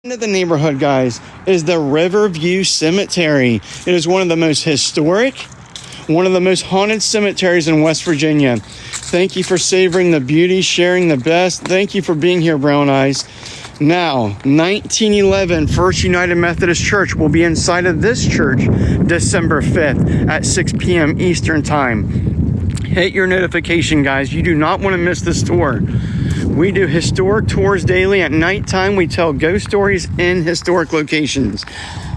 Into the neighborhood, guys, is the Riverview Cemetery. It is one of the most historic, one of the most haunted cemeteries in West Virginia. Thank you for savoring the beauty, sharing the best. Thank you for being here, Brown Eyes. Now, 1911 First United Methodist Church will be inside of this church December 5th at 6 p.m. Eastern Time. Hit your notification, guys. You do not want to miss this tour. We do historic tours daily. At nighttime, we tell ghost stories in historic locations.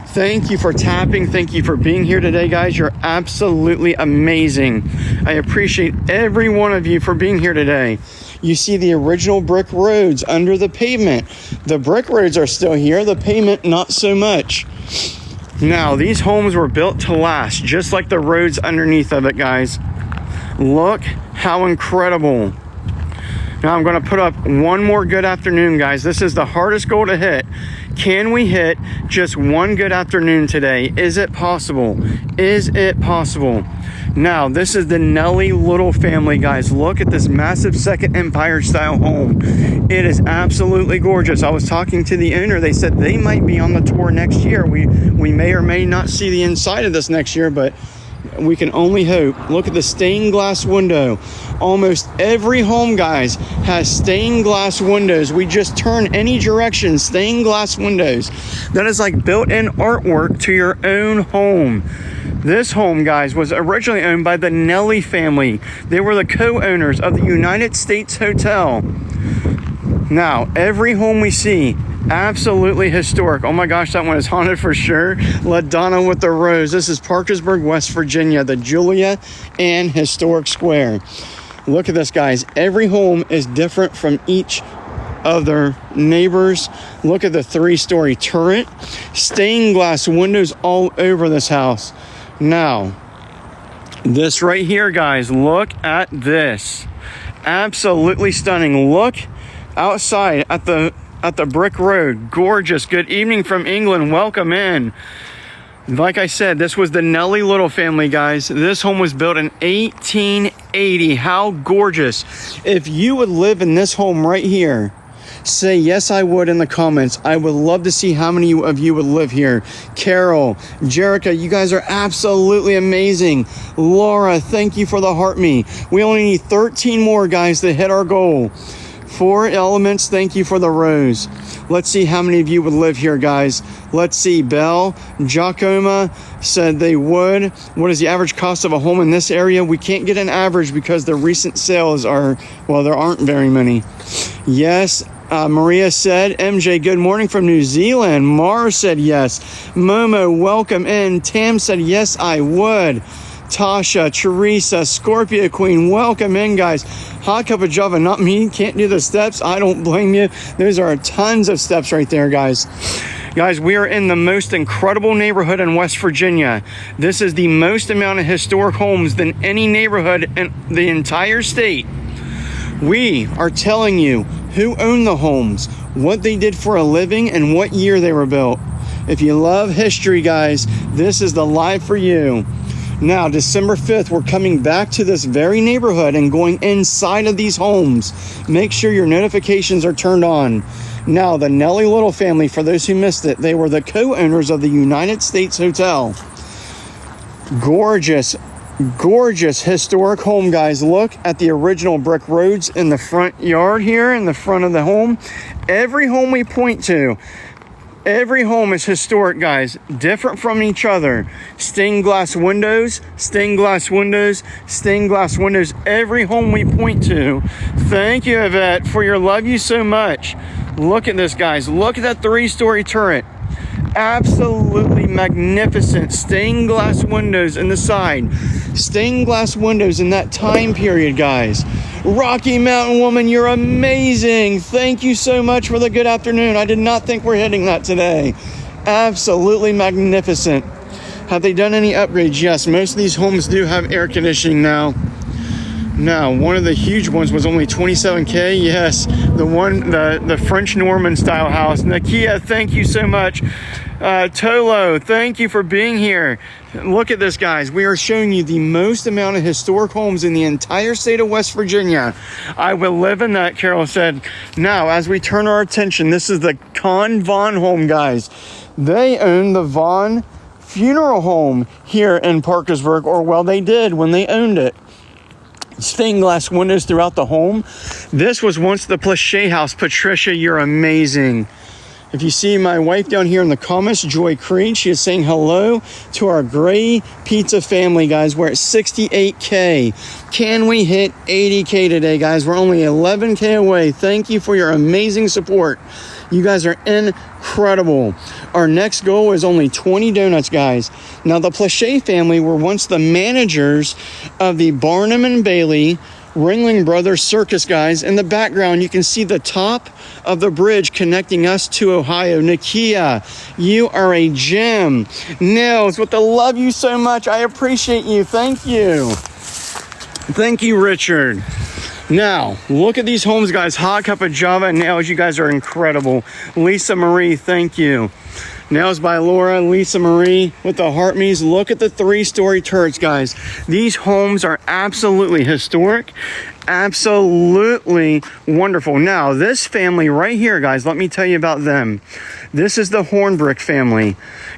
Thank you for tapping. Thank you for being here today, guys. You're absolutely amazing. I appreciate every one of you for being here today. You see the original brick roads under the pavement. The brick roads are still here. The pavement, not so much. Now, these homes were built to last, just like the roads underneath of it, guys. Look how incredible. Now I'm going to put up one more good afternoon, guys. This is the hardest goal to hit. Can we hit just one good afternoon today? Is it possible? Is it possible? Now, this is the Nelly Little family, guys. Look at this massive Second Empire style home. It is absolutely gorgeous. I was talking to the owner. They said they might be on the tour next year. We may or may not see the inside of this next year, but we can only hope. Look at the stained glass window. Almost every home, guys, has stained glass windows. We just turn any direction, stained glass windows. That is like built-in artwork to your own home. This home, guys, was originally owned by the Nelly family. They were the co-owners of the United States Hotel. Now, every home we see, absolutely historic. Oh my gosh, that one is haunted for sure. LaDonna with the Rose. This is Parkersburg, West Virginia, the Julia Ann Historic Square. Look at this, guys. Every home is different from each of their neighbors. Look at the 3-story turret. Stained glass windows all over this house. Now, this right here, guys, look at this. Absolutely stunning. Look outside at the brick road. Gorgeous. Good evening from England. Welcome in. Like I said, this was the Nelly Little family, guys. This home was built in 1880. How gorgeous. If you would live in this home right here, say yes, I would in the comments. I would love to see how many of you would live here. Carol, Jerica, you guys are absolutely amazing. Laura, thank you for the heart me. We only need 13 more, guys, to hit our goal. 4 elements, thank you for the rose. Let's see how many of you would live here, guys. Let's see. Belle, Giacomo said they would. What is the average cost of a home in this area? We can't get an average because the recent sales are, well, there aren't very many. Yes. Maria said, MJ, good morning from New Zealand. Mars said yes. Momo, welcome in. Tam said, yes, I would. Tasha, Teresa, Scorpio Queen, welcome in, guys. Hot cup of Java, not me, can't do the steps. I don't blame you. Those are tons of steps right there, guys. Guys, we are in the most incredible neighborhood in West Virginia. This is the most amount of historic homes than any neighborhood in the entire state. We are telling you who owned the homes, what they did for a living, and what year they were built. If you love history, guys, this is the live for you. Now, December 5th, we're coming back to this very neighborhood and going inside of these homes. Make sure your notifications are turned on. Now, the Nelly Little family, for those who missed it, they were the co-owners of the United States Hotel. Gorgeous, gorgeous historic home, guys. Look at the original brick roads in the front yard here, in the front of the home. Every home we point to, every home is historic, guys, different from each other. Stained glass windows, stained glass windows, stained glass windows. Every home we point to. Thank you, Yvette, for your love you so much. Look at this, guys. Look at that 3-story turret. Absolutely magnificent stained glass windows in the side. Stained glass windows in that time period, guys. Rocky Mountain Woman, you're amazing. Thank you so much for the good afternoon. I did not think we're hitting that today. Absolutely magnificent. Have they done any upgrades? Yes, most of these homes do have air conditioning now. Now, one of the huge ones was only $27K. Yes, the French Norman style house. Nakia, thank you so much. Tolo, thank you for being here. Look at this, guys. We are showing you the most amount of historic homes in the entire state of West Virginia. I will live in that, Carol said. Now, as we turn our attention, this is the Vaughn home, guys. They own the Vaughn Funeral Home here in Parkersburg, or well, they did when they owned it. Stained glass windows throughout the home. This was once the Plachet house. Patricia, you're amazing. If you see my wife down here in the comments, Joy Creed, she is saying hello to our Gray Pizza family, guys. We're at 68K. Can we hit 80K today, guys? We're only 11K away. Thank you for your amazing support. You guys are incredible. Our next goal is only 20 donuts, guys. Now, the Plachet family were once the managers of the Barnum and Bailey Ringling Brothers Circus, guys. In the background, you can see the top of the bridge connecting us to Ohio. Nakia, you are a gem. Nils, with the love you so much. I appreciate you. Thank you. Thank you, Richard. Now, look at these homes, guys. Hot Cup of Java and Nails, you guys are incredible. Lisa Marie, thank you. Nails by Laura, Lisa Marie with the Hartmeys. Look at the 3-story turrets, guys. These homes are absolutely historic, absolutely wonderful. Now, this family right here, guys, let me tell you about them. This is the Hornbrick family.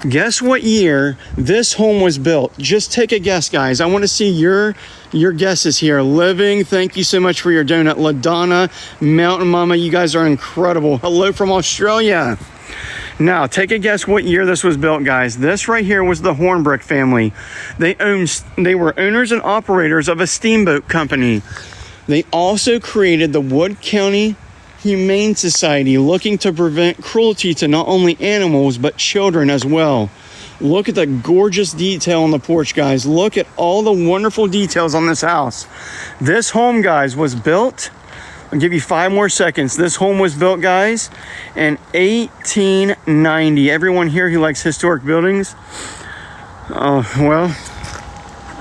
Guess what year this home was built? Just take a guess, guys. I want to see your guesses here. Living, thank you so much for your donut. LaDonna, Mountain Mama, you guys are incredible. Hello from Australia. Now, take a guess what year this was built, guys. This right here was the Hornbrick family. They were owners and operators of a steamboat company. They also created the Wood County Humane Society, looking to prevent cruelty to not only animals, but children as well. Look at the gorgeous detail on the porch, guys. Look at all the wonderful details on this house. This home, guys, was built... I'll give you 5 more seconds. This home was built, guys, in 1890. Everyone here who likes historic buildings, oh, well,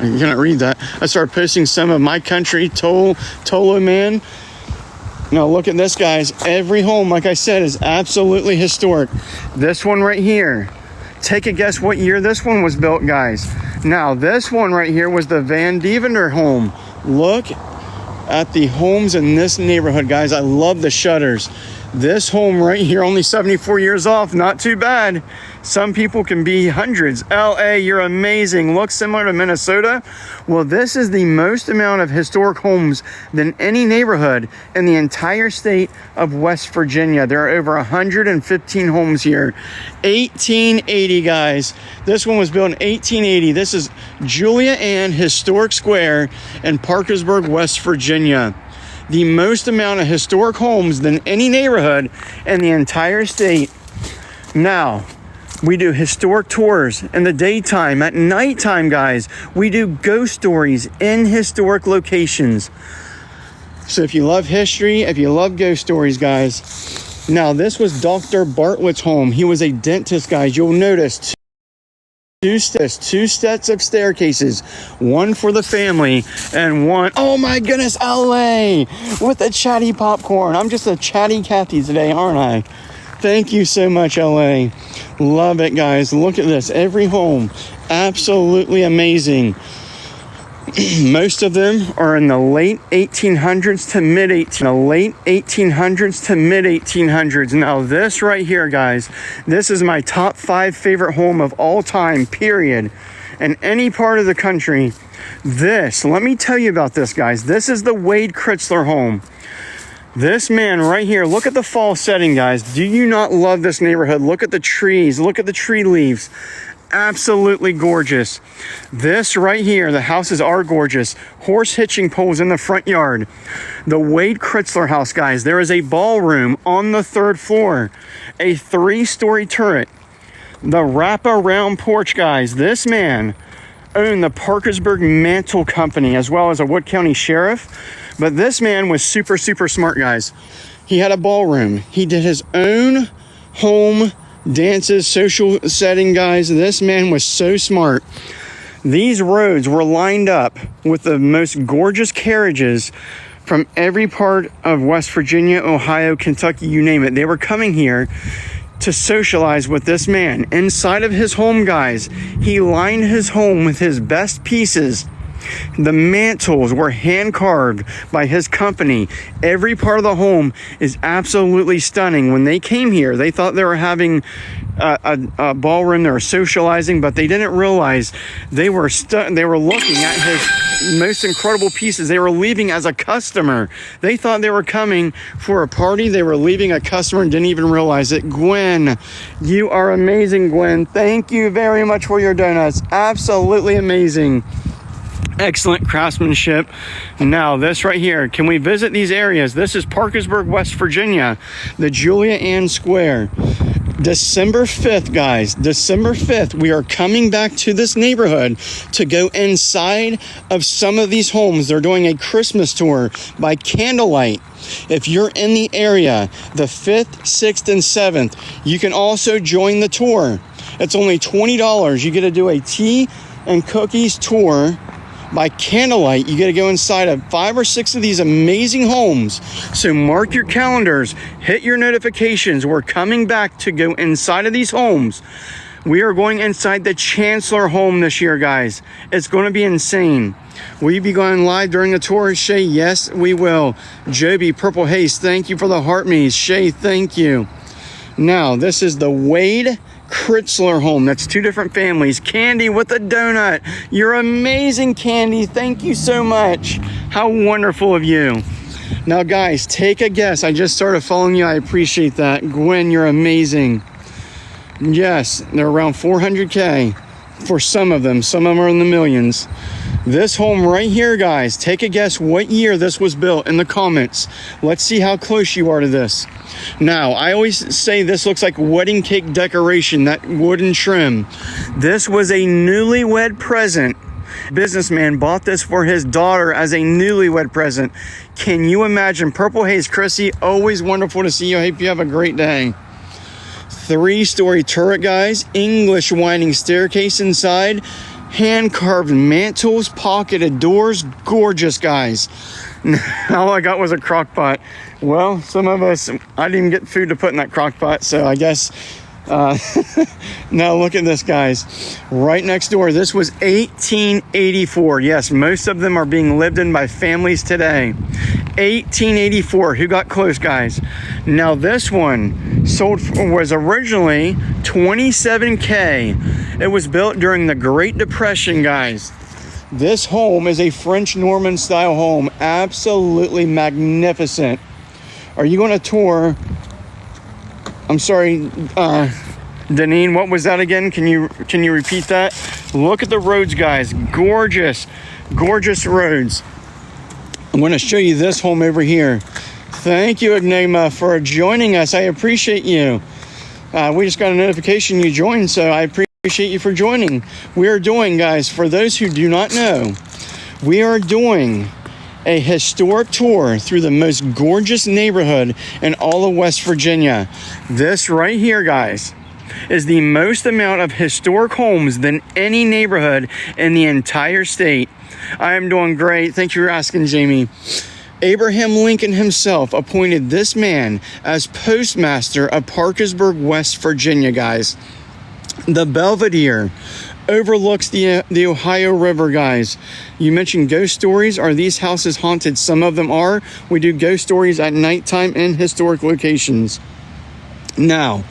you cannot read that. I started posting some of my country, Tolo man. Now look at this, guys. Every home, like I said, is absolutely historic. This one right here, take a guess what year this one was built, guys. Now, this one right here was the Van Deventer home. Look at the homes in this neighborhood, guys. I love the shutters. This home right here, only 74 years off. Not too bad. Some people can be hundreds. LA, you're amazing. Looks similar to Minnesota. Well, this is the most amount of historic homes than any neighborhood in the entire state of West Virginia. There are over 115 homes here. 1880, guys. This one was built in 1880. This is Julia Ann Historic Square in Parkersburg, West Virginia. The most amount of historic homes than any neighborhood in the entire state. Now, we do historic tours in the daytime. At nighttime, guys, we do ghost stories in historic locations. So if you love history, if you love ghost stories, guys. Now, this was Dr. Bartlett's home. He was a dentist, guys. You'll notice two sets of staircases, one for the family and one, oh my goodness, LA with the chatty popcorn. I'm just a chatty Cathy today, aren't I? Thank you so much, LA. Love it, guys. Look at this. Every home, absolutely amazing. Most of them are in the late 1800s to mid 1800s. Now this right here, guys, this is my top 5 favorite home of all time, period. In any part of the country. This, let me tell you about this, guys. This is the Wade Kritzler home. This man right here, look at the fall setting, guys. Do you not love this neighborhood? Look at the trees. Look at the tree leaves. Absolutely gorgeous. This right here, the houses are gorgeous. Horse hitching poles in the front yard. The Wade Kritzler house, guys. There is a ballroom on the 3rd floor. A 3-story turret. The wraparound porch, guys. This man owned the Parkersburg Mantle Company as well as a Wood County sheriff. But this man was super, super smart, guys. He had a ballroom. He did his own home dances, social setting, guys. This man was so smart. These roads were lined up with the most gorgeous carriages from every part of West Virginia, Ohio, Kentucky, you name it. They were coming here to socialize with this man. Inside of his home, guys, he lined his home with his best pieces. The mantles were hand carved by his company. Every part of the home is absolutely stunning. When they came here, they thought they were having a ballroom, they were socializing, but they didn't realize they were looking at his most incredible pieces. They were leaving as a customer. They thought they were coming for a party. They were leaving a customer and didn't even realize it. Gwen, you are amazing, Gwen. Thank you very much for your donuts. Absolutely amazing. Excellent craftsmanship. Now this right here, can we visit these areas? This is Parkersburg, West Virginia, the Julia Ann Square. December 5th, guys, December 5th, we are coming back to this neighborhood to go inside of some of these homes. They're doing a Christmas tour by candlelight. If you're in the area, the 5th, 6th, and 7th, you can also join the tour. It's only $20. You get to do a tea and cookies tour by candlelight. You get to go inside of 5 or 6 of these amazing homes. So mark your calendars, hit your notifications. We're coming back to go inside of these homes. We are going inside the Chancellor home this year, guys. It's going to be insane. Will you be going live during the tour, Shay? Yes, we will. Joby, Purple Haze, thank you for the heart me's. Shay, thank you. Now, this is the Wade Kritzler home. That's 2 different families. Candy with a donut. You're amazing, Candy. Thank you so much. How wonderful of you. Now, guys, take a guess. I just started following you. I appreciate that. Gwen, you're amazing. Yes, they're around 400K for some of them. Some of them are in the millions. This home right here, guys, take a guess what year this was built in the comments. Let's see how close you are to this. Now, I always say this looks like wedding cake decoration, that wooden trim. This was a newlywed present. Businessman bought this for his daughter as a newlywed present. Can you imagine? Purple Haze, Chrissy, always wonderful to see you. I hope you have a great day. 3-story turret, guys. English winding staircase inside. Hand-carved mantles, pocketed doors. Gorgeous, guys. All I got was a crock pot. Well, some of us, I didn't even get food to put in that crock pot, so I guess now look at this, guys. Right next door, this was 1884. Yes, most of them are being lived in by families today. 1884. Who got close, guys? Now this one was originally $27K. It was built during the Great Depression, guys. This home is a French Norman style home. Absolutely magnificent. Are you going to tour? I'm sorry, Deneen, what was that again? Can you repeat that? Look at the roads, guys. Gorgeous, gorgeous roads. I'm going to show you this home over here. Thank you, Enigma, for joining us. I appreciate you. We just got a notification you joined, so I appreciate you for joining. We are doing, guys, for those who do not know, we are doing a historic tour through the most gorgeous neighborhood in all of West Virginia. This right here, guys, is the most amount of historic homes than any neighborhood in the entire state. I am doing great. Thank you for asking, Jamie. Abraham Lincoln himself appointed this man as postmaster of Parkersburg, West Virginia, guys. The Belvedere overlooks the Ohio River, guys. You mentioned ghost stories. Are these houses haunted? Some of them are. We do ghost stories at nighttime in historic locations. Now,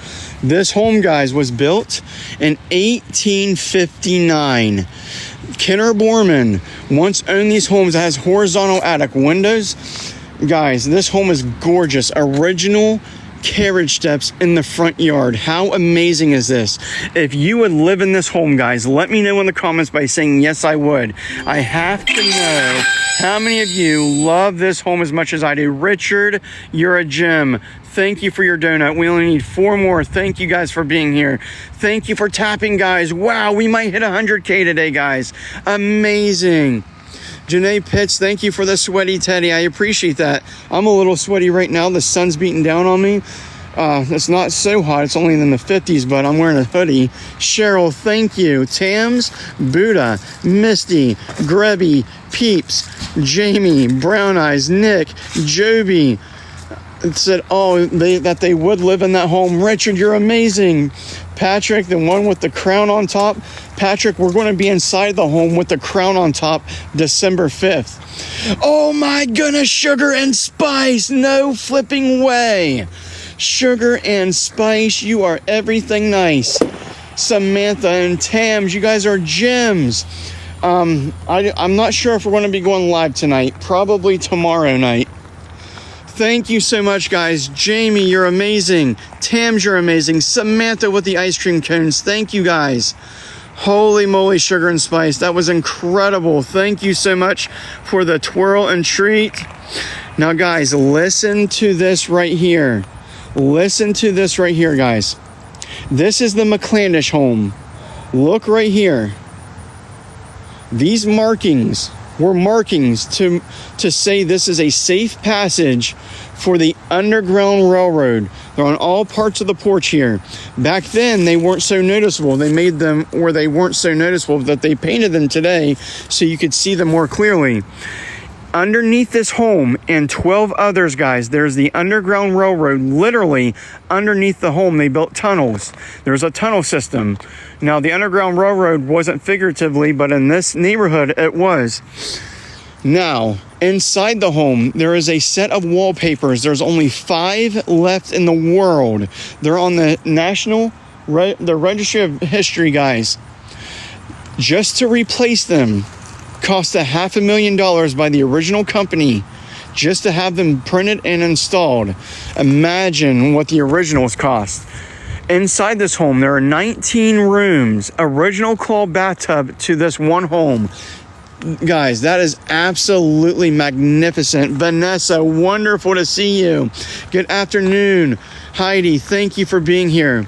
this home, guys, was built in 1859. Kenner Borman once owned these homes that has horizontal attic windows. Guys, this home is gorgeous. Original carriage steps in the front yard. How amazing is this? If you would live in this home, guys, let me know in the comments by saying yes, I would. I have to know how many of you love this home as much as I do. Richard, you're a gem. Thank you for your donut. We only need 4 more. Thank you guys for being here. Thank you for tapping, guys. Wow, we might hit 100K today, guys. Amazing. Janae Pitts, thank you for the sweaty teddy. I appreciate that. I'm a little sweaty right now. The sun's beating down on me. It's not so hot. It's only in the 50s, but I'm wearing a hoodie. Cheryl, thank you. Tams, Buddha, Misty, Grebby, Peeps, Jamie, Brown Eyes, Nick, Joby. It said, that they would live in that home. Richard, you're amazing. Patrick, the one with the crown on top. Patrick, we're going to be inside the home with the crown on top December 5th. Oh my goodness, Sugar and Spice. No flipping way. Sugar and Spice, you are everything nice. Samantha and Tams, you guys are gems. I'm not sure if we're going to be going live tonight. Probably tomorrow night. Thank you so much, guys. Jamie, you're amazing. Tams, you're amazing. Samantha with the ice cream cones. Thank you, guys. Holy moly, Sugar and Spice. That was incredible. Thank you so much for the twirl and treat. Now, guys, listen to this right here. Listen to this right here, guys. This is the McClandish home. Look right here. These markings were markings to say this is a safe passage for the Underground Railroad. They're on all parts of the porch here. Back then, they weren't so noticeable. They made them, or they weren't so noticeable that they painted them today so you could see them more clearly. Underneath this home and 12 others, guys, there's the Underground Railroad. Literally underneath the home, they built tunnels. There's a tunnel system. Now, the Underground Railroad wasn't figuratively, but in this neighborhood, it was. Now, inside the home, there is a set of wallpapers. There's only 5 left in the world. They're on the the Registry of History, guys. Just to replace them cost $500,000 by the original company just to have them printed and installed. Imagine what the originals cost. Inside this home, there are 19 rooms, original claw bathtub to this one home. Guys, that is absolutely magnificent. Vanessa, wonderful to see you. Good afternoon. Heidi, thank you for being here.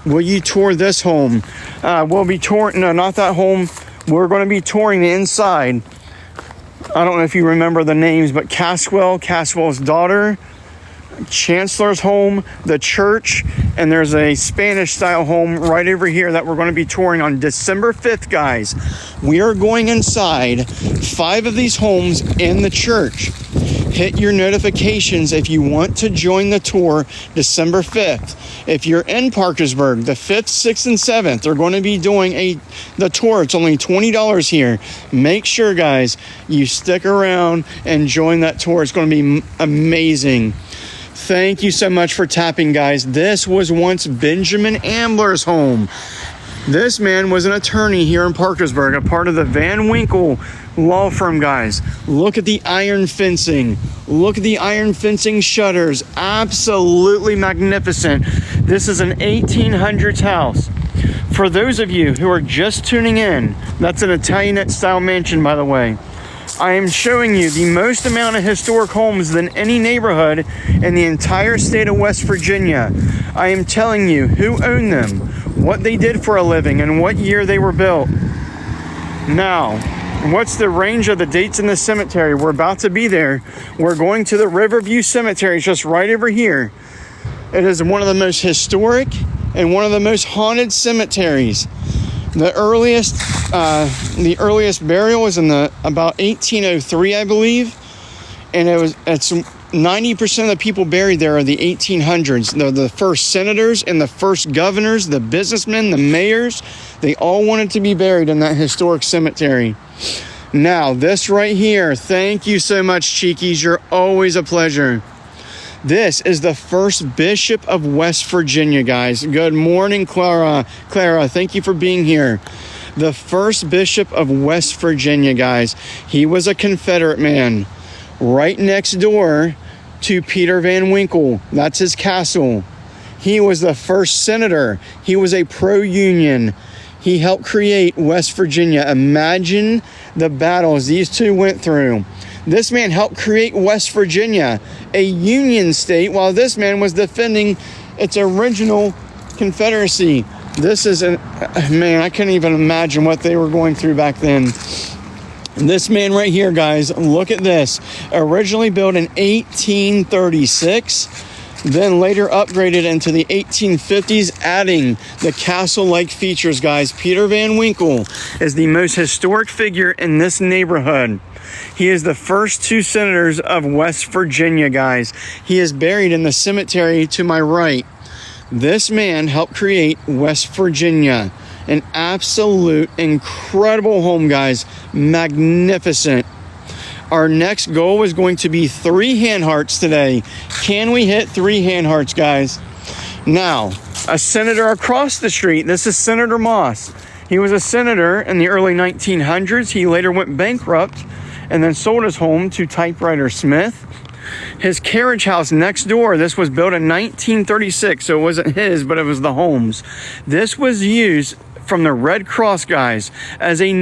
Will you tour this home? We'll be touring, no, not that home. We're going to be touring the inside. I don't know if you remember the names, but Caswell's daughter, Chancellor's home, the church, and there's a Spanish-style home right over here that we're going to be touring on December 5th, guys. We are going inside 5 of these homes in the church. Hit your notifications if you want to join the tour December 5th. If you're in Parkersburg, the 5th, 6th, and 7th, they're going to be doing the tour. It's only $20 here. Make sure, guys, you stick around and join that tour. It's going to be amazing. Thank you so much for tapping, guys. This was once Benjamin Ambler's home. This man was an attorney here in Parkersburg, a part of the Van Winkle law firm, guys. Look at the iron fencing. Look at the iron fencing shutters. Absolutely magnificent. This is an 1800s house. For those of you who are just tuning in, that's an Italianate-style mansion, by the way. I am showing you the most amount of historic homes than any neighborhood in the entire state of West Virginia. I am telling you who owned them, what they did for a living, and what year they were built. Now, what's the range of the dates in the cemetery? We're about to be there. We're going to the Riverview Cemetery, just right over here. It is one of the most historic and one of the most haunted cemeteries. The earliest burial was in about 1803, I believe, and it's 90% of the people buried there are the 1800s. The first senators and the first governors, the businessmen, the mayors, they all wanted to be buried in that historic cemetery. Now, this right here, thank you so much, Cheekies. You're always a pleasure. This is the first bishop of West Virginia, guys. Good morning, Clara. Clara, thank you for being here. The first bishop of West Virginia, guys. He was a Confederate man. Right next door to Peter Van Winkle. That's his castle. He was the first senator. He was a pro-union. He helped create West Virginia. Imagine the battles these two went through. This man helped create West Virginia, a Union state, while this man was defending its original Confederacy. This is man, I couldn't even imagine what they were going through back then. This man right here, guys, look at this. Originally built in 1836. Then later upgraded into the 1850s, adding the castle-like features, guys. Peter Van Winkle is the most historic figure in this neighborhood. He is the first 2 senators of West Virginia, guys. He is buried in the cemetery to my right. This man helped create West Virginia. An absolute incredible home, guys. Magnificent. Our next goal is going to be 3 hand hearts today. Can we hit 3 hand hearts, guys? Now, a senator across the street. This is Senator Moss. He was a senator in the early 1900s. He later went bankrupt and then sold his home to typewriter Smith. His carriage house next door, this was built in 1936, so it wasn't his, but it was the home's. This was used from the Red Cross, guys, as a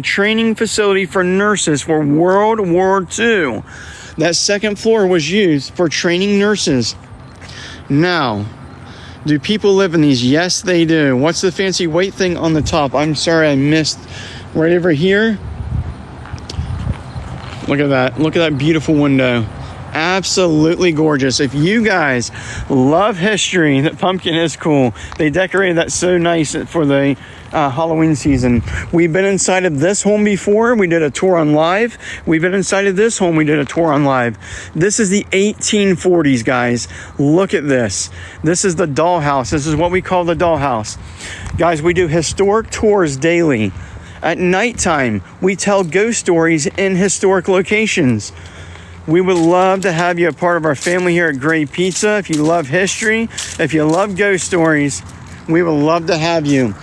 training facility for nurses for World War II. That second floor was used for training nurses. Now, do people live in these? Yes, they do. What's the fancy white thing on the top? I'm sorry, I missed right over here. Look at that. Look at that beautiful window. Absolutely gorgeous. If you guys love history, that pumpkin is cool. They decorated that so nice for the Halloween season. We've been inside of this home before. We did a tour on live. We've been inside of this home. We did a tour on live. This is the 1840s, guys. Look at this. This is the dollhouse. This is what we call the dollhouse. Guys, we do historic tours daily. At nighttime, we tell ghost stories in historic locations. We would love to have you a part of our family here at Gray Pizza. If you love history, if you love ghost stories, we would love to have you.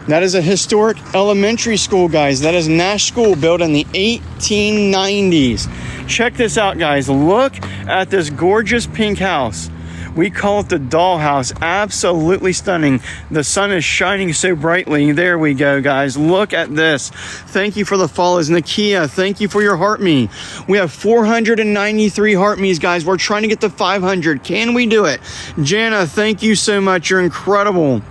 That is a historic elementary school, guys. That is Nash School, built in the 1890s. Check this out, guys. Look at this gorgeous pink house. We call it the dollhouse. Absolutely stunning. The sun is shining so brightly. There we go, guys. Look at this. Thank you for the follows. Nakia, thank you for your heart me. We have 493 heart me's, guys. We're trying to get to 500. Can we do it? Jana, thank you so much. You're incredible.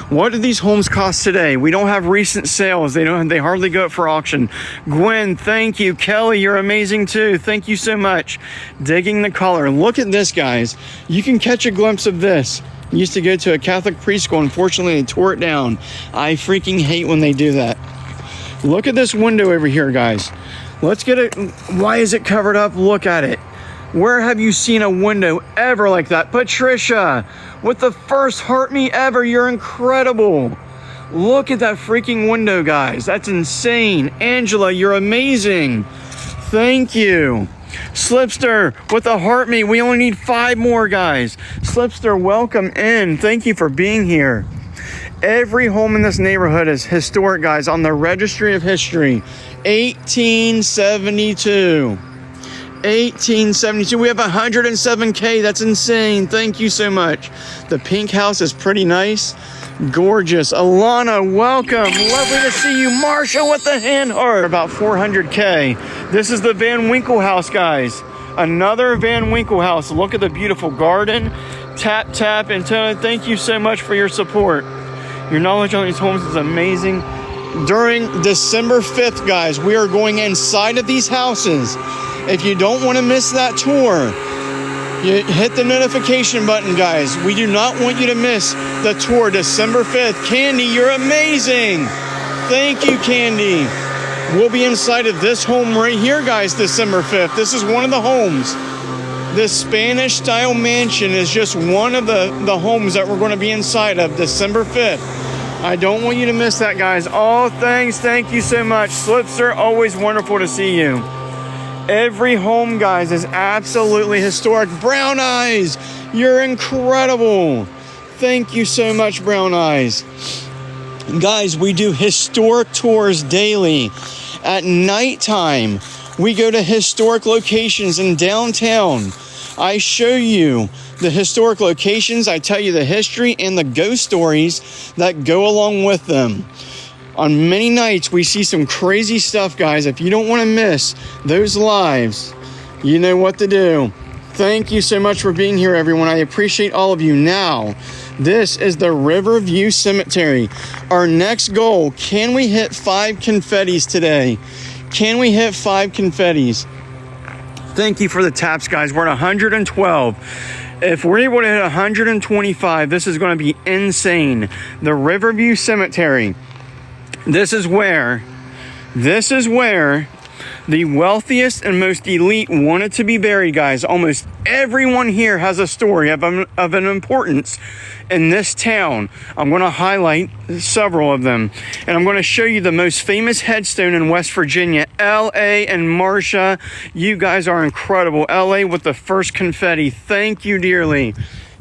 What do these homes cost today? We don't have recent sales. They hardly go up for auction. Gwen, thank you. Kelly, you're amazing too. Thank you so much. Digging the color. Look at this, guys. You can catch a glimpse of this. I used to go to a Catholic preschool. Unfortunately, they tore it down. I freaking hate when they do that. Look at this window over here, guys. Let's get it. Why is it covered up? Look at it. Where have you seen a window ever like that? Patricia, with the first heart me ever. You're incredible. Look at that freaking window, guys. That's insane. Angela, you're amazing. Thank you. Slipster with a heart me. We only need 5 more, guys. Slipster, welcome in. Thank you for being here. Every home in this neighborhood is historic, guys, on the Registry of History. 1872. 1872. We have 107K. That's insane. Thank you so much. The pink house is pretty nice. Gorgeous. Alana, welcome. Lovely to see you. Marsha with the hand heart. About 400K. This is the Van Winkle house, guys. Another Van Winkle house. Look at the beautiful garden. Tap, tap, and thank you so much for your support. Your knowledge on these homes is amazing. During December 5th, guys, we are going inside of these houses. If you don't want to miss that tour, you hit the notification button, guys. We do not want you to miss the tour December 5th. Candy, you're amazing. Thank you, Candy. We'll be inside of this home right here, guys, December 5th. This is one of the homes. This Spanish-style mansion is just one of the homes that we're going to be inside of December 5th. I don't want you to miss that, guys. All things, thank you so much. Slipster, always wonderful to see you. Every home, guys, is absolutely historic. Brown Eyes, you're incredible. Thank you so much, Brown Eyes. Guys, we do historic tours daily. At nighttime, we go to historic locations in downtown. I show you the historic locations. I tell you the history and the ghost stories that go along with them. On many nights, we see some crazy stuff, guys. If you don't want to miss those lives, you know what to do. Thank you so much for being here, everyone. I appreciate all of you. Now, this is the Riverview Cemetery. Our next goal, can we hit 5 confettis today? Can we hit 5 confettis? Thank you for the taps, guys. We're at 112. If we're able to hit 125, this is going to be insane. The Riverview Cemetery. This is where the wealthiest and most elite wanted to be buried, guys. Almost everyone here has a story of an importance in this town. I'm going to highlight several of them, and I'm going to show you the most famous headstone in West Virginia. LA and Marcia, you guys are incredible. LA with the first confetti. Thank you dearly.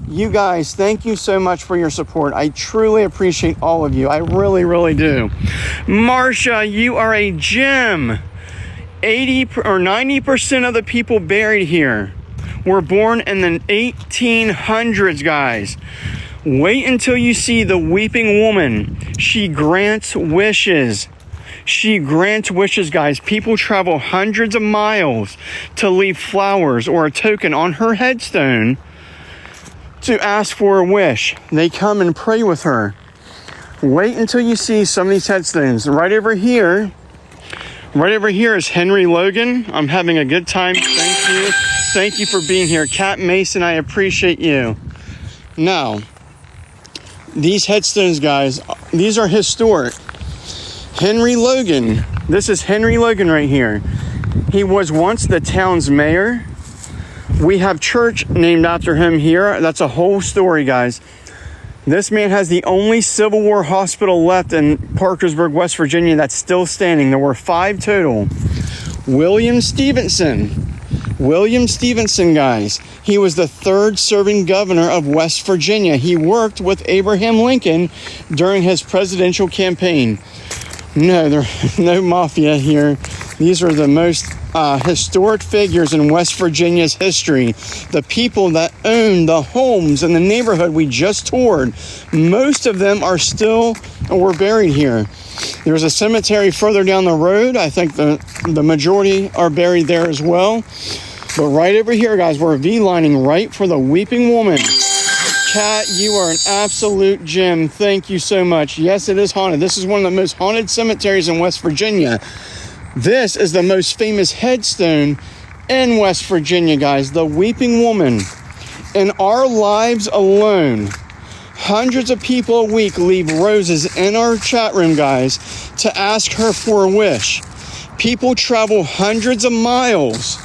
You guys, thank you so much for your support. I truly appreciate all of you. I really, really do. Marcia, you are a gem. 80 or 90% of the people buried here were born in the 1800s, guys. Wait until you see the weeping woman. She grants wishes. She grants wishes, guys. People travel hundreds of miles to leave flowers or a token on her headstone to ask for a wish. They come and pray with her. Wait until you see some of these headstones. Right over here is Henry Logan. I'm having a good time. Thank you. Thank you for being here. Cat Mason, I appreciate you. Now, these headstones, guys, these are historic. Henry Logan. This is Henry Logan right here. He was once the town's mayor. We have church named after him here. That's a whole story, guys. This man has the only Civil War hospital left in Parkersburg, West Virginia that's still standing. There were 5 total. William Stevenson, guys. He was the 3rd serving governor of West Virginia. He worked with Abraham Lincoln during his presidential campaign. No, there's no mafia here. These are the most historic figures in West Virginia's history. The people that own the homes in the neighborhood we just toured, most of them are still or buried here. There's a cemetery further down the road. I think the majority are buried there as well. But right over here, guys, we're V-lining right for the weeping woman. Kat, you are an absolute gem. Thank you so much. Yes, it is haunted. This is one of the most haunted cemeteries in West Virginia. This is the most famous headstone in West Virginia, guys. The weeping woman. In our lives alone, hundreds of people a week leave roses in our chat room, guys, to ask her for a wish. People travel hundreds of miles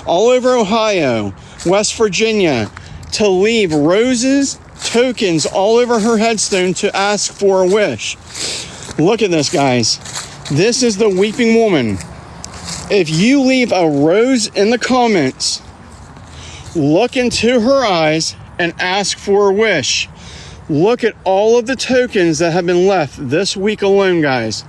all over Ohio, West Virginia, to leave roses, tokens all over her headstone to ask for a wish. Look at this, guys. This is the weeping woman. If you leave a rose in the comments, look into her eyes and ask for a wish. Look at all of the tokens that have been left this week alone, guys.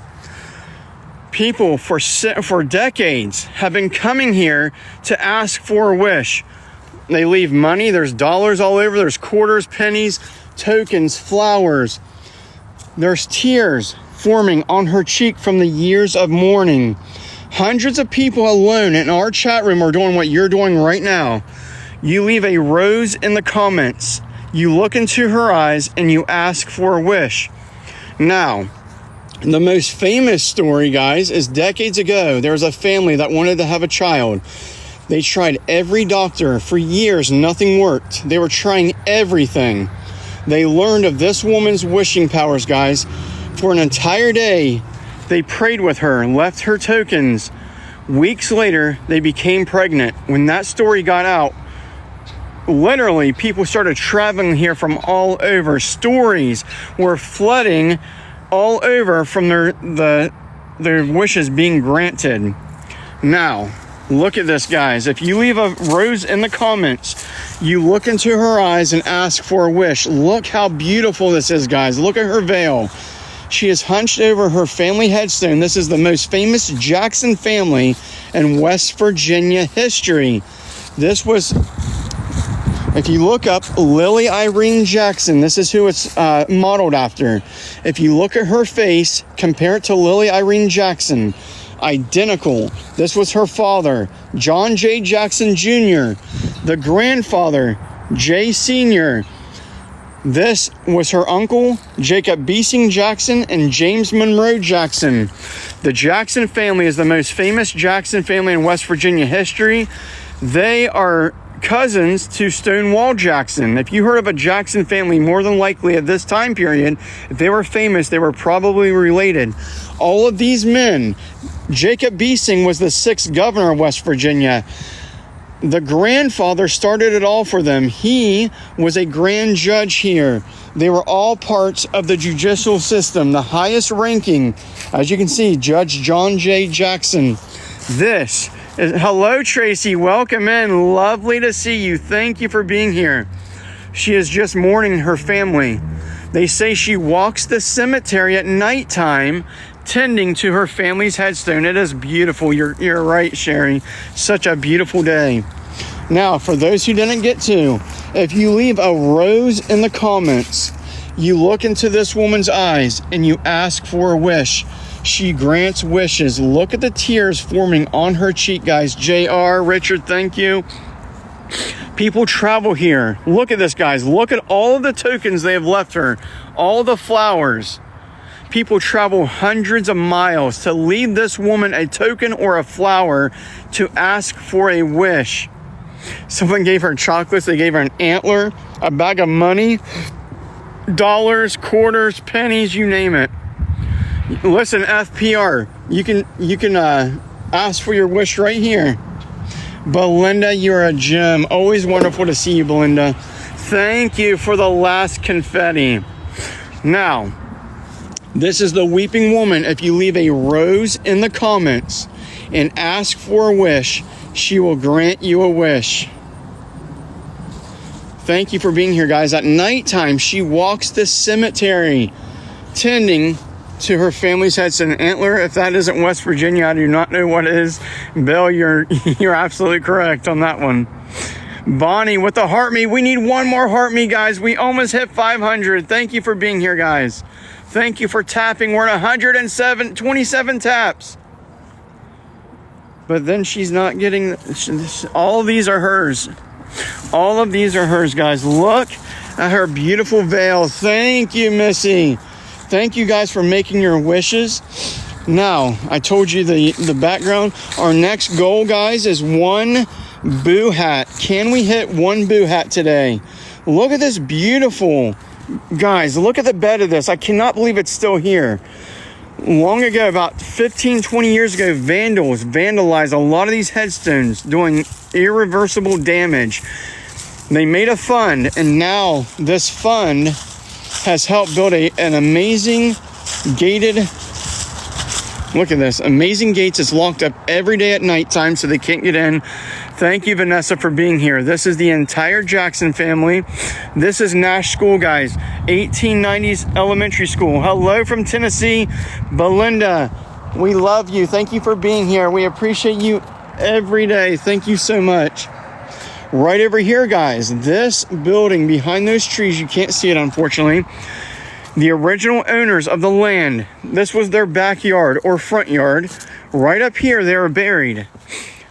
People for decades have been coming here to ask for a wish. They leave money. There's dollars all over. There's quarters, pennies, tokens, flowers. There's tears forming on her cheek from the years of mourning. Hundreds of people alone in our chat room are doing what you're doing right now. You leave a rose in the comments. You look into her eyes and you ask for a wish. Now, the most famous story, guys, is decades ago. There was a family that wanted to have a child. They tried every doctor for years. Nothing worked. They were trying everything. They learned of this woman's wishing powers, guys. For an entire day, they prayed with her and left her tokens. Weeks later, they became pregnant. When that story got out, literally, people started traveling here from all over. Stories were flooding all over from their wishes being granted. Now, look at this, guys. If you leave a rose in the comments, you look into her eyes and ask for a wish. Look how beautiful this is, guys. Look at her veil. She is hunched over her family headstone. This is the most famous Jackson family in West Virginia history. This was, if you look up Lily Irene Jackson, this is who it's modeled after. If you look at her face, compare it to Lily Irene Jackson, identical. This was her father, John J. Jackson Jr., the grandfather, J. Sr., This was her uncle, Jacob Beesing Jackson and James Monroe Jackson. The Jackson family is the most famous Jackson family in West Virginia history. They are cousins to Stonewall Jackson. If you heard of a Jackson family, more than likely at this time period, if they were famous, they were probably related. All of these men, Jacob Beesing was the 6th governor of West Virginia. The grandfather started it all for them. He was a grand judge here. They were all parts of the judicial system. The highest ranking, as you can see, Judge John J. Jackson. This is, hello, Tracy. Welcome in. Lovely to see you. Thank you for being here. She is just mourning her family. They say she walks the cemetery at nighttime, tending to her family's headstone. It is beautiful. You're right, Sherry. Such a beautiful day. Now, for those who didn't get to, if you leave a rose in the comments, you look into this woman's eyes and you ask for a wish. She grants wishes. Look at the tears forming on her cheek, guys. JR, Richard, thank you. People travel here. Look at this, guys. Look at all of the tokens they have left her. All the flowers. People travel hundreds of miles to leave this woman a token or a flower to ask for a wish. Someone gave her chocolates. They gave her an antler, a bag of money, dollars, quarters, pennies, you name it. Listen, FPR, you can ask for your wish right here. Belinda, you're a gem. Always wonderful to see you, Belinda. Thank you for the last confetti. Now, this is the weeping woman. If you leave a rose in the comments and ask for a wish, she will grant you a wish. Thank you for being here, guys. At nighttime, she walks the cemetery, tending to her family's headstone. Antler, if that isn't West Virginia, I do not know what is. Bill, you're absolutely correct on that one. Bonnie with the heart me. We need one more heart me, guys. We almost hit 500. Thank you for being here, guys. Thank you for tapping. We're at 127 taps. But then she's not getting, all of these are hers. All of these are hers, guys. Look at her beautiful veil. Thank you, Missy. Thank you guys for making your wishes. Now, I told you the background. Our next goal, guys, is 1 boo hat. Can we hit 1 boo hat today? Look at this beautiful, guys, look at the bed of this. I cannot believe it's still here. Long ago, about 15, 20 years ago, vandals vandalized a lot of these headstones, doing irreversible damage. They made a fund, and now this fund has helped build an amazing gated, look at this, amazing gates. It's locked up every day at nighttime so they can't get in. Thank you, Vanessa, for being here. This is the entire Jackson family. This is Nash School, guys. 1890s elementary school. Hello from Tennessee. Belinda, we love you. Thank you for being here. We appreciate you every day. Thank you so much. Right over here, guys, this building behind those trees, you can't see it, unfortunately. The original owners of the land, this was their backyard or front yard. Right up here, they were buried.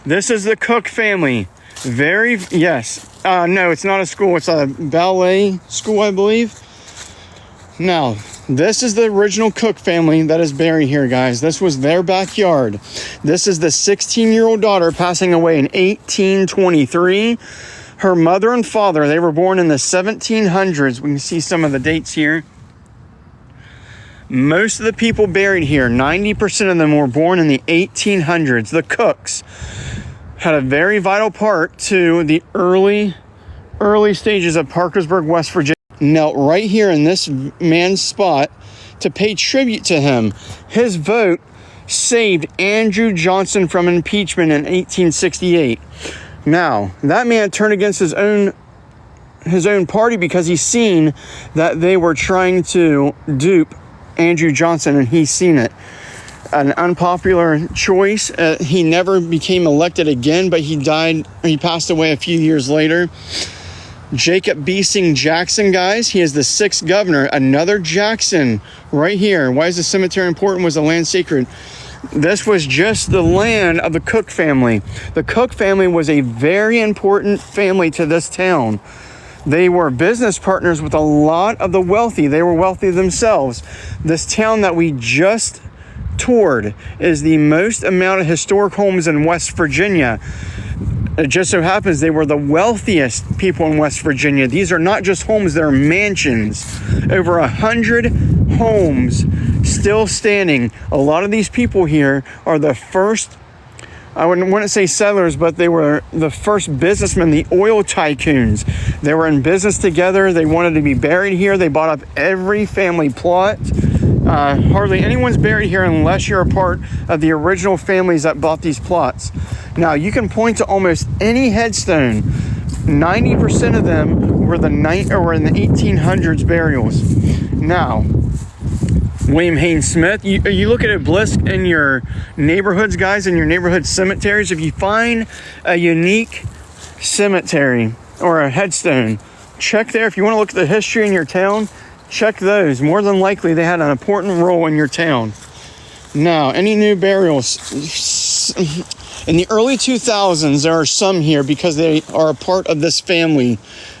This is the Cook family. No, it's not a school. It's a ballet school, I believe. Now, this is the original Cook family that is buried here, guys. This was their backyard. This is the 16-year-old daughter passing away in 1823. Her mother and father, they were born in the 1700s. We can see some of the dates here. Most of the people buried here, 90% of them were born in the 1800s. The Cooks had a very vital part to the early stages of Parkersburg, West Virginia. Knelt right here in this man's spot to pay tribute to him. His vote saved Andrew Johnson from impeachment in 1868. Now, that man turned against his own party because he's seen that they were trying to dupe Andrew Johnson, and he's seen it. An unpopular choice. He never became elected again, but he passed away a few years later. Jacob Beesing Jackson, guys, he is the 6th governor. Another Jackson right here. Why is the cemetery important? Was the land sacred? This was just the land of the Cook family. The Cook family was a very important family to this town. They were business partners with a lot of the wealthy. They were wealthy themselves. This town that we just toured is the most amount of historic homes in West Virginia. it just so happens they were the wealthiest people in West Virginia. These are not just homes, they're mansions. Over 100 homes still standing. A lot of these people here are the first, I wouldn't say settlers, but they were the first businessmen, the oil tycoons. They were in business together. They wanted to be buried here. They bought up every family plot. Hardly anyone's buried here unless you're a part of the original families that bought these plots. Now, you can point to almost any headstone. 90% of them were in the 1800s burials. Now, William Haynes Smith, you look at a Bliss in your neighborhoods, guys, in your neighborhood cemeteries. If you find a unique cemetery or a headstone, check there. If you want to look at the history in your town, check those. More than likely, they had an important role in your town. Now, any new burials? In the early 2000s, there are some here because they are a part of this family,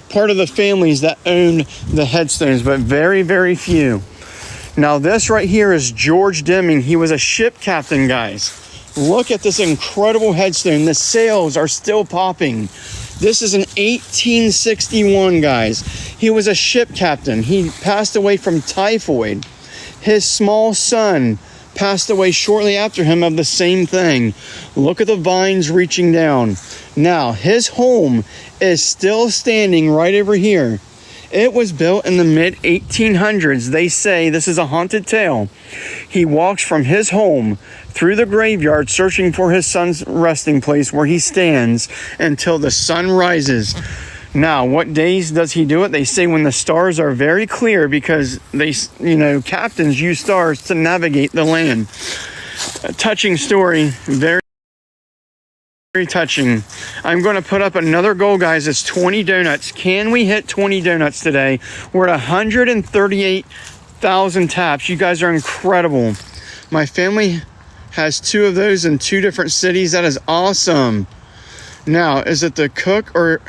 part of the families that owned the headstones, but very, very few. Now, this right here is George Deming. He was a ship captain, guys. Look at this incredible headstone. The sails are still popping. This is an 1861, guys. He was a ship captain. He passed away from typhoid. His small son passed away shortly after him of the same thing. Look at the vines reaching down. Now, his home is still standing right over here. It was built in the mid-1800s. They say this is a haunted tale. He walks from his home through the graveyard searching for his son's resting place where he stands until the sun rises. Now, what days does he do it? They say when the stars are very clear because captains use stars to navigate the land. A touching story, very touching. I'm going to put up another goal, guys. It's 20 donuts. Can we hit 20 donuts today? We're at 138,000 taps. You guys are incredible. My family has 2 of those in 2 different cities. That is awesome. Now, is it the Cook or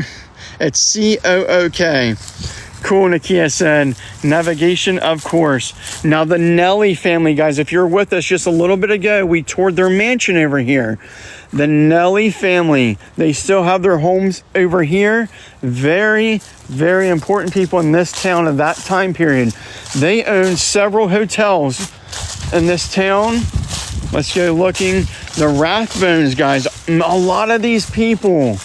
it's C-O-O-K? Cool, Nakia said. Navigation, of course. Now, the Nelly family, guys, if you're with us just a little bit ago, we toured their mansion over here. The Nelly family, they still have their homes over here. Very, very important people in this town of that time period. They own several hotels in this town. Let's go looking. The Rathbones, guys. A lot of these people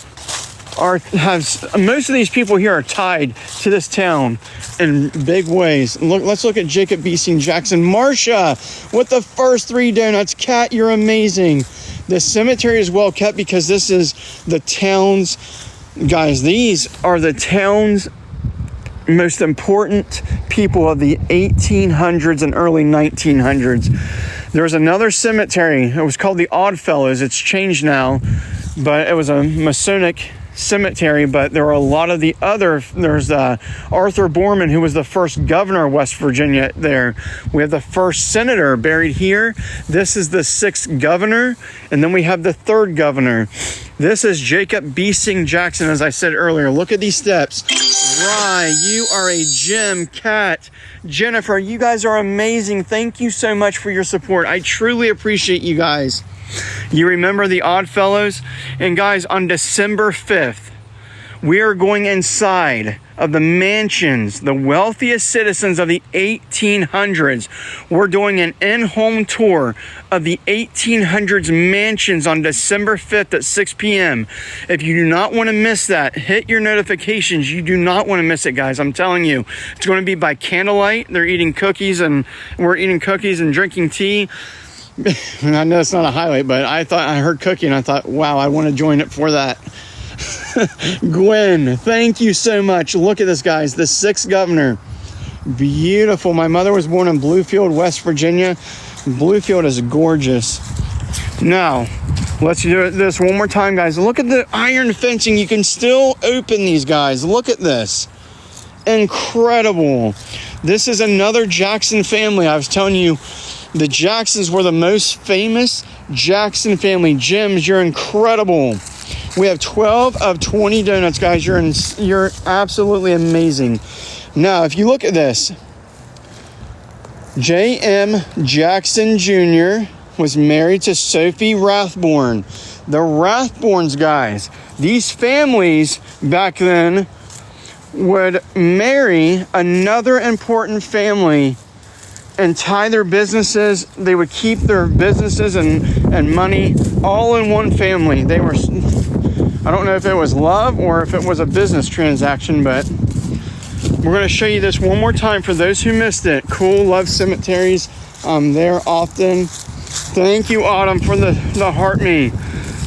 most of these people here are tied to this town in big ways. Let's look at Jacob Beesing Jackson. Marsha with the first 3 donuts. Kat, you're amazing. The cemetery is well kept because this is the town's, guys, these are the town's most important people of the 1800s and early 1900s. There's another cemetery. It was called the Oddfellows. It's changed now, but it was a Masonic cemetery. But there were a lot of the other. There's Arthur Borman, who was the first governor of West Virginia there. We have the first senator buried here. This is the 6th governor, and then we have the 3rd governor. This is Jacob Beesing Jackson, as I said earlier. Look at these steps. Rye, you are a gem. Kat, Jennifer, you guys are amazing. Thank you so much for your support. I truly appreciate you guys. You remember the Oddfellows? And guys, on December 5th, we are going inside of the mansions, the wealthiest citizens of the 1800s. We're doing an in-home tour of the 1800s mansions on December 5th at 6 p.m. If you do not want to miss that, hit your notifications. You do not want to miss it, guys. I'm telling you. It's going to be by candlelight. They're eating cookies, and we're eating cookies and drinking tea. I know it's not a highlight, but I heard cookie and I thought, wow, I want to join it for that. Gwen, thank you so much. Look at this, guys. The 6th governor. Beautiful. My mother was born in Bluefield, West Virginia. Bluefield is gorgeous. Now, let's do this one more time, guys. Look at the iron fencing. You can still open these, guys. Look at this. Incredible. This is another Jackson family. I was telling you, the Jacksons were the most famous Jackson family. Jims, you're incredible. We have 12 of 20 donuts, guys. You're absolutely amazing. Now, if you look at this, J.M. Jackson Jr., was married to Sophie Rathborn. The Rathborns, guys, these families back then would marry another important family and tie their businesses. They would keep their businesses and money all in one family. They were, I don't know if it was love or if it was a business transaction, but we're going to show you this one more time for those who missed it. Cool, love cemeteries. I'm there often. Thank you, Autumn, for the heart me.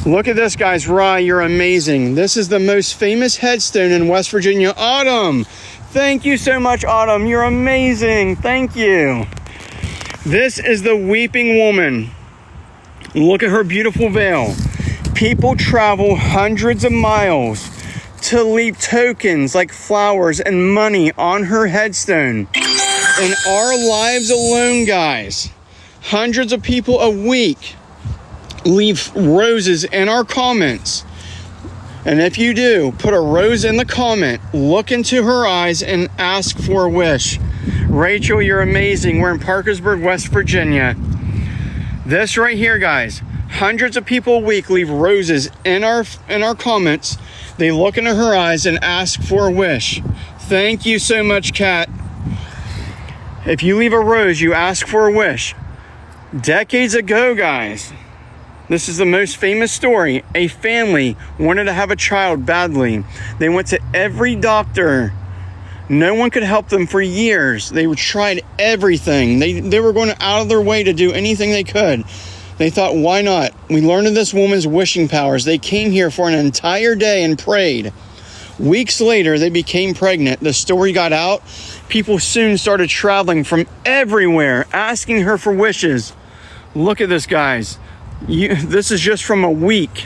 Look at this, guys. Rye, you're amazing. This is the most famous headstone in West Virginia. Autumn, thank you so much, Autumn. You're amazing. Thank you. This is the Weeping Woman. Look at her beautiful veil. People travel hundreds of miles to leave tokens like flowers and money on her headstone. In our lives alone, guys, hundreds of people a week leave roses in our comments. And if you do, put a rose in the comment, look into her eyes and ask for a wish. Rachel, you're amazing. We're in Parkersburg, West Virginia. This right here, guys, hundreds of people a week leave roses in our comments. They look into her eyes and ask for a wish. Thank you so much, Kat. If you leave a rose, you ask for a wish. Decades ago, guys, this is the most famous story. A family wanted to have a child badly. They went to every doctor. No one could help them for years. They tried everything. They were going out of their way to do anything they could. They thought, why not? We learned of this woman's wishing powers. They came here for an entire day and prayed. Weeks later, they became pregnant. The story got out. People soon started traveling from everywhere, asking her for wishes. Look at this, guys. This is just from a week.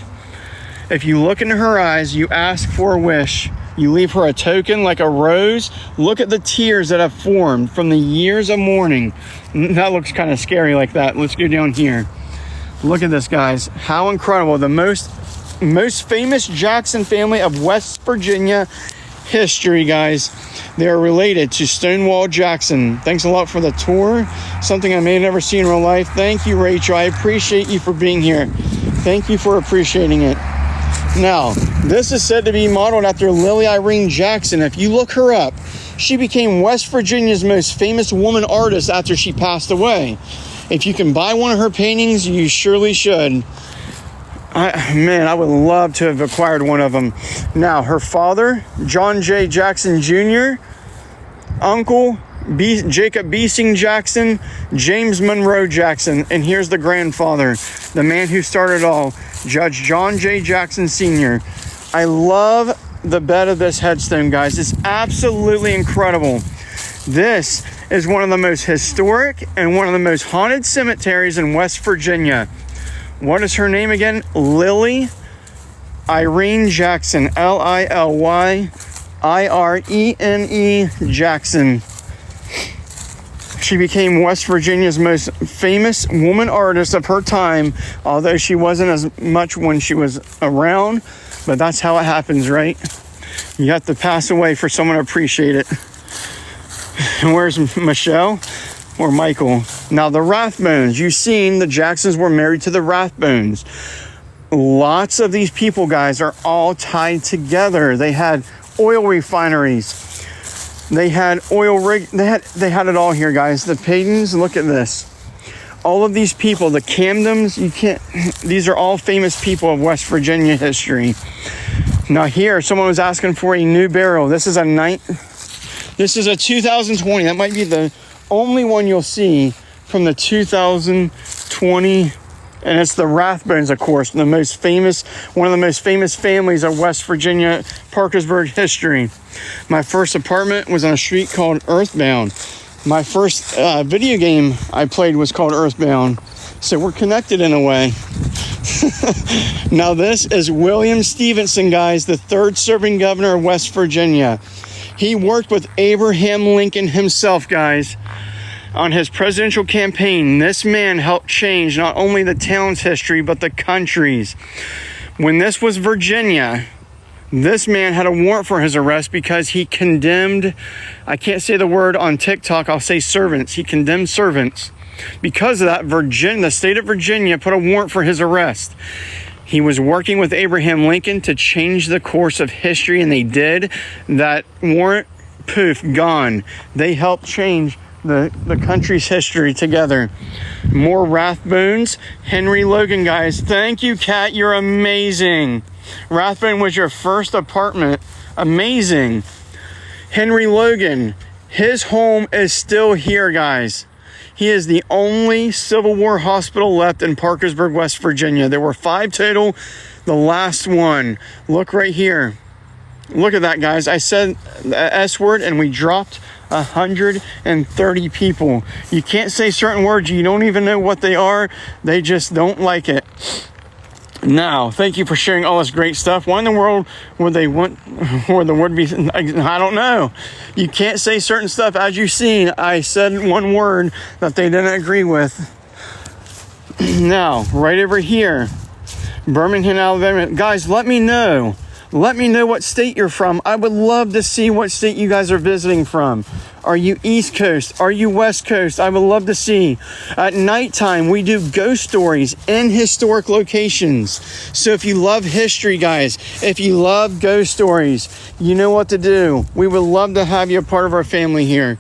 If you look into her eyes, you ask for a wish. You leave her a token like a rose. Look at the tears that have formed from the years of mourning. That looks kind of scary like that. Let's go down here. Look at this, guys. How incredible. The most famous Jackson family of West Virginia history, guys. They are related to Stonewall Jackson. Thanks a lot for the tour. Something I may have never seen in real life. Thank you, Rachel. I appreciate you for being here. Thank you for appreciating it. Now, this is said to be modeled after Lily Irene Jackson. If you look her up, she became West Virginia's most famous woman artist after she passed away. If you can buy one of her paintings, you surely should. I would love to have acquired one of them. Now, her father, John J. Jackson Jr., uncle, Jacob Beesing Jackson, James Monroe Jackson, and here's the grandfather, the man who started it all, Judge John J. Jackson Sr. I love the bed of this headstone, guys. It's absolutely incredible. This is one of the most historic and one of the most haunted cemeteries in West Virginia. What is her name again? Lily Irene Jackson. Lilyrene Jackson. She became West Virginia's most famous woman artist of her time, although she wasn't as much when she was around, but that's how it happens, right? You have to pass away for someone to appreciate it. Where's Michelle or Michael? Now, the Rathbones. You've seen the Jacksons were married to the Rathbones. Lots of these people, guys, are all tied together. They had oil refineries. They had oil rig. They had it all here, guys. The Paydens, look at this. All of these people, the Camdens, these are all famous people of West Virginia history. Now here, someone was asking for a new burial. This is a 2020. That might be the only one you'll see from the 2020. And it's the Rathbones, of course, one of the most famous families of West Virginia, Parkersburg history. My first apartment was on a street called Earthbound. My first video game I played was called Earthbound. So we're connected in a way. Now this is William Stevenson, guys, the third serving governor of West Virginia. He worked with Abraham Lincoln himself, guys, on his presidential campaign. This man helped change not only the town's history, but the country's. When this was Virginia, This man had a warrant for his arrest because he condemned, I can't say the word on TikTok, I'll say servants. He condemned servants. Because of that, the state of Virginia put a warrant for his arrest. He was working with Abraham Lincoln to change the course of history, and they did. That warrant, poof, gone. They helped change the country's history together. More Rathbones. Henry Logan, guys. Thank you, Kat. You're amazing. Rathbone was your first apartment. Amazing. Henry Logan. His home is still here, guys. He is the only Civil War hospital left in Parkersburg, West Virginia. There were 5 total. The last one. Look right here. Look at that, guys. I said the S word and we dropped 130 people. You can't say certain words. You don't even know what they are. They just don't like it. Now, thank you for sharing all this great stuff. Why in the world would they want, or the word be, I don't know. You can't say certain stuff. As you've seen, I said one word that they didn't agree with. Now, right over here, Birmingham, Alabama. Guys, let me know. Let me know what state you're from. I would love to see what state you guys are visiting from. Are you East Coast? Are you West Coast? I would love to see. At nighttime, we do ghost stories in historic locations. So if you love history, guys, if you love ghost stories, you know what to do. We would love to have you a part of our family here.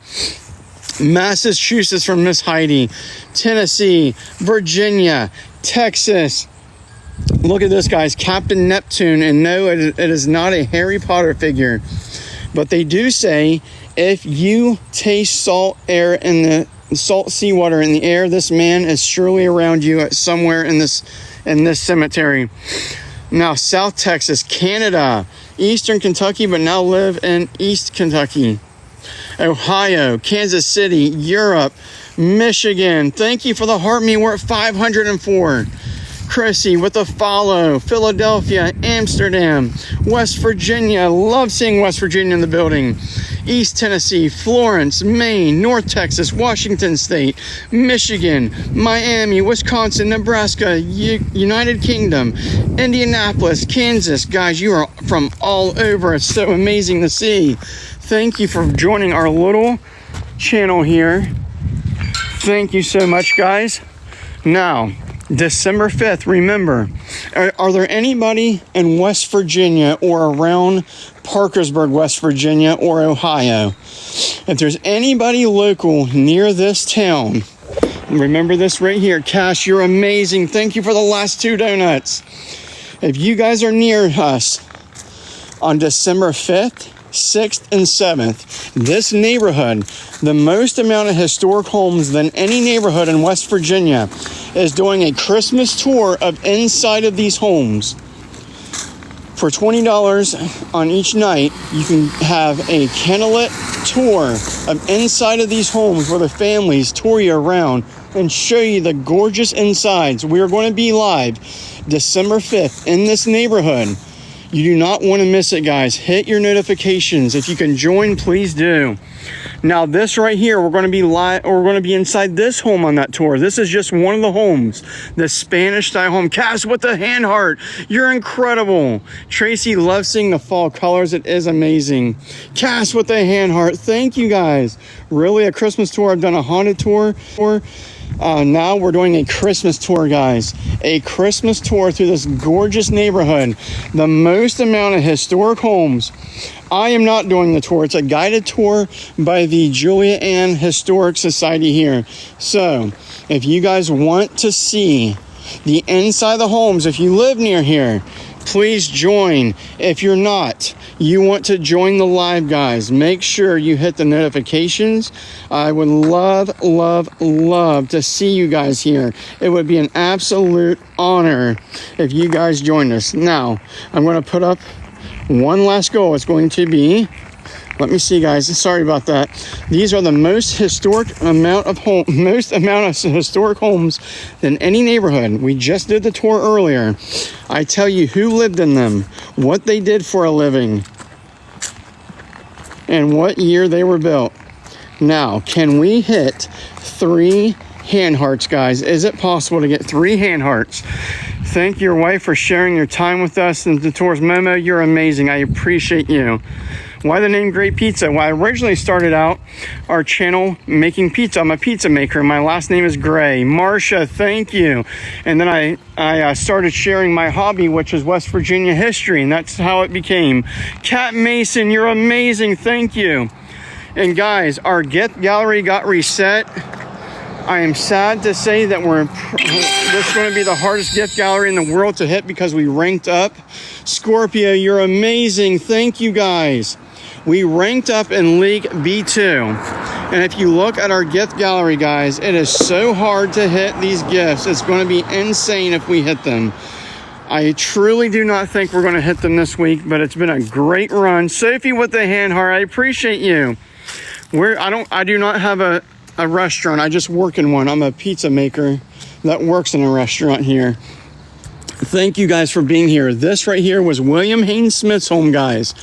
Massachusetts from Miss Heidi. Tennessee, Virginia, Texas. Look at this, guys. Captain Neptune. And no, it is not a Harry Potter figure. But they do say if you taste salt seawater in the air, this man is surely around you at somewhere in this cemetery. Now, South Texas, Canada, Eastern Kentucky, but now live in East Kentucky. Ohio, Kansas City, Europe, Michigan. Thank you for the heart me. We're at 504. Chrissy with a follow. Philadelphia, Amsterdam, West Virginia. Love seeing West Virginia in the building. East Tennessee, Florence, Maine, North Texas, Washington State, Michigan, Miami, Wisconsin, Nebraska, United Kingdom, Indianapolis, Kansas. Guys, you are from all over. It's so amazing to see. Thank you for joining our little channel here. Thank you so much, guys. Now, December 5th, remember, are there anybody in West Virginia or around Parkersburg, West Virginia or Ohio? If there's anybody local near this town, remember this right here. Cash, you're amazing. Thank you for the last 2 donuts. If you guys are near us on December 5th, 6th, and 7th, this neighborhood, the most amount of historic homes than any neighborhood in West Virginia, is doing a Christmas tour of inside of these homes. For $20 on each night, you can have a candlelit tour of inside of these homes where the families tour you around and show you the gorgeous insides. We are going to be live December 5th in this neighborhood. You do not want to miss it, guys. Hit your notifications. If you can join, please do. Now, this right here, we're going to be live, or we're going to be inside this home on that tour. This is just one of the homes, the Spanish style home. Cass with the hand heart. You're incredible. Tracy loves seeing the fall colors. It is amazing. Cass with the hand heart. Thank you, guys. Really, a Christmas tour. I've done a haunted tour. Now we're doing a Christmas tour, guys. A Christmas tour through this gorgeous neighborhood. The most amount of historic homes. I am not doing the tour. It's a guided tour by the Julia Ann Historic Society here. So, if you guys want to see the inside of the homes, if you live near here, please join. If you're not, you want to join the live, guys, make sure you hit the notifications. I would love to see you guys here. It would be an absolute honor if you guys join us. Now, I'm going to put up one last goal. It's going to be, let me see, guys. Sorry about that. These are the most amount of historic homes than any neighborhood. We just did the tour earlier. I tell you who lived in them, what they did for a living, and what year they were built. Now, can we hit 3 hand hearts, guys. Is it possible to get 3 hand hearts? Thank your wife for sharing your time with us and the tours. Momo, you're amazing. I appreciate you. Why the name Great Pizza? Well, I originally started out our channel making pizza. I'm a pizza maker. My last name is Gray. Marsha, thank you. And then I started sharing my hobby, which is West Virginia history, and that's how it became. Cat Mason, you're amazing. Thank you. And guys, our gift gallery got reset. I am sad to say that this is going to be the hardest gift gallery in the world to hit because we ranked up. Scorpio, you're amazing. Thank you, guys. We ranked up in League B2. And if you look at our gift gallery, guys, it is so hard to hit these gifts. It's going to be insane if we hit them. I truly do not think we're going to hit them this week, but it's been a great run. Sophie with the hand heart, I appreciate you. I do not have a restaurant. I just work in one. I'm a pizza maker that works in a restaurant here. Thank you guys for being here. This right here was William Haynes Smith's home, guys.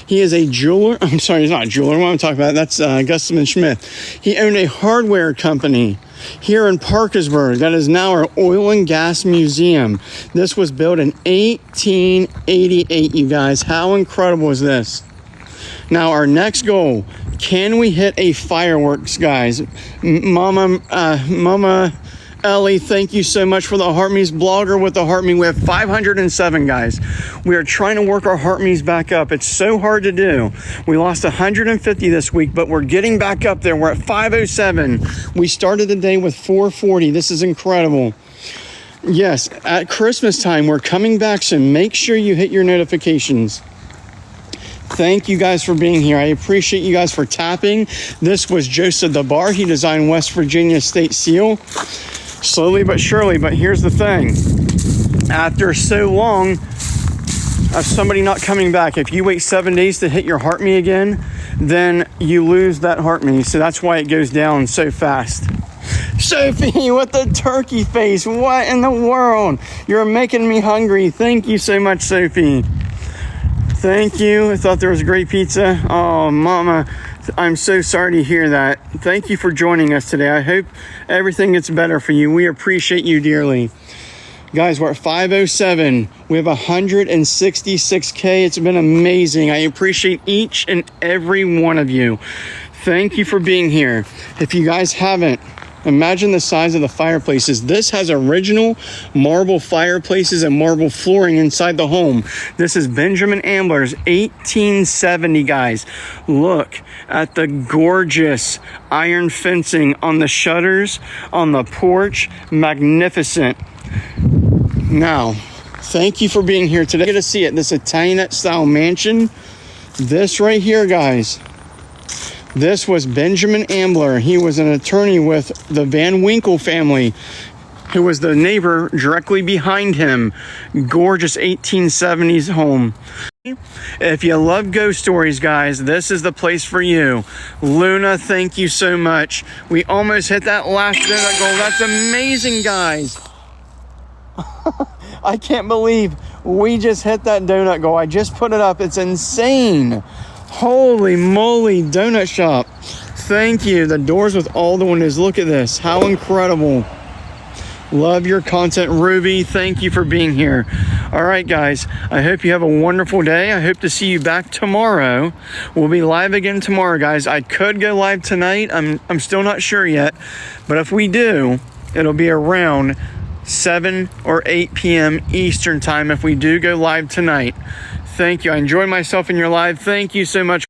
He is a jeweler. I'm sorry, he's not a jeweler. What am I talking about? That's Gustafson Smith. He owned a hardware company here in Parkersburg that is now our oil and gas museum. This was built in 1888, you guys. How incredible is this? Now, our next goal, can we hit a fireworks, guys? Mama Ellie, thank you so much for the Heartme's blogger with the Heartme. We have 507, guys. We are trying to work our Heartme's back up. It's so hard to do. We lost 150 this week, but we're getting back up there. We're at 507. We started the day with 440. This is incredible. Yes, at Christmas time, we're coming back, so make sure you hit your notifications. Thank you guys for being here. I appreciate you guys for tapping. This was Joseph DeBar. He designed West Virginia State Seal. Slowly but surely, but here's the thing. After so long of somebody not coming back, if you wait 7 days to hit your Heartme again, then you lose that Heartme. So that's why it goes down so fast. Sophie with the turkey face. What in the world? You're making me hungry. Thank you so much, Sophie. Thank you. I thought there was great pizza. Oh, Mama, I'm so sorry to hear that. Thank you for joining us today. I hope everything gets better for you. We appreciate you dearly. Guys, we're at 507. We have 166K. It's been amazing. I appreciate each and every one of you. Thank you for being here. If you guys haven't, imagine the size of the fireplaces. This has original marble fireplaces and marble flooring inside the home. This is Benjamin Ambler's 1870, guys. Look at the gorgeous iron fencing on the shutters, on the porch. Magnificent. Now, thank you for being here today. Get to see it. This Italianate style mansion. This right here, guys. This was Benjamin Ambler. He was an attorney with the Van Winkle family, who was the neighbor directly behind him. Gorgeous 1870s home. If you love ghost stories, guys, this is the place for you. Luna, thank you so much. We almost hit that last donut goal. That's amazing, guys. I can't believe we just hit that donut goal. I just put it up. It's insane. Holy moly, donut shop. Thank you. The doors with all the windows. Look at this. How incredible. Love your content, Ruby. Thank you for being here. All right, guys. I hope you have a wonderful day. I hope to see you back tomorrow. We'll be live again tomorrow, guys. I could go live tonight. I'm still not sure yet. But if we do, it'll be around 7 or 8 p.m. Eastern time if we do go live tonight. Thank you. I enjoyed myself in your live. Thank you so much.